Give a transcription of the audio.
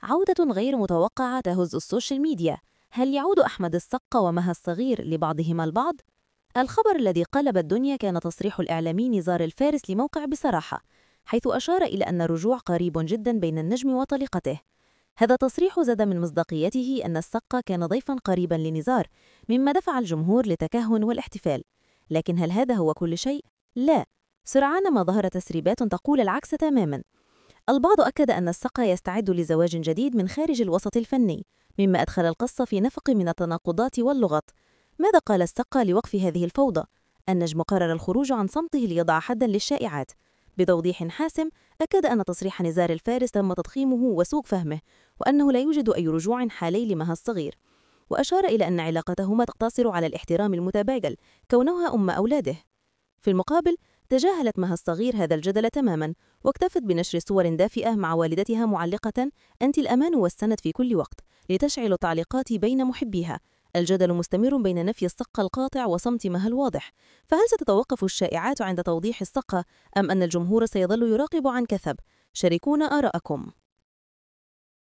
عودة غير متوقعة تهز السوشيال ميديا. هل يعود أحمد السقا ومها الصغير لبعضهما البعض؟ الخبر الذي قلب الدنيا كان تصريح الإعلامي نزار الفارس لموقع بصراحة، حيث أشار إلى أن الرجوع قريب جدا بين النجم وطليقته. هذا التصريح زاد من مصداقيته أن السقا كان ضيفا قريبا لنزار، مما دفع الجمهور للتكهن والاحتفال. لكن هل هذا هو كل شيء؟ لا، سرعان ما ظهرت تسريبات تقول العكس تماما. البعض أكد أن السقا يستعد لزواج جديد من خارج الوسط الفني، مما أدخل القصة في نفق من التناقضات واللغط. ماذا قال السقا لوقف هذه الفوضى؟ النجم قرر الخروج عن صمته ليضع حدا للشائعات. بتوضيح حاسم، أكد أن تصريح نزار الفارس تم تضخيمه وسوء فهمه، وأنه لا يوجد أي رجوع حالي لمها الصغير. وأشار إلى أن علاقتهما تقتصر على الاحترام المتبادل، كونها أم أولاده. في المقابل، تجاهلت مها الصغير هذا الجدل تماما، واكتفت بنشر صور دافئة مع والدتها معلقة: أنت الأمان والسند في كل وقت، لتشعل التعليقات بين محبيها. الجدل مستمر بين نفي السقا القاطع وصمت مها الواضح. فهل ستتوقف الشائعات عند توضيح السقا، أم أن الجمهور سيظل يراقب عن كثب؟ شاركونا آراءكم.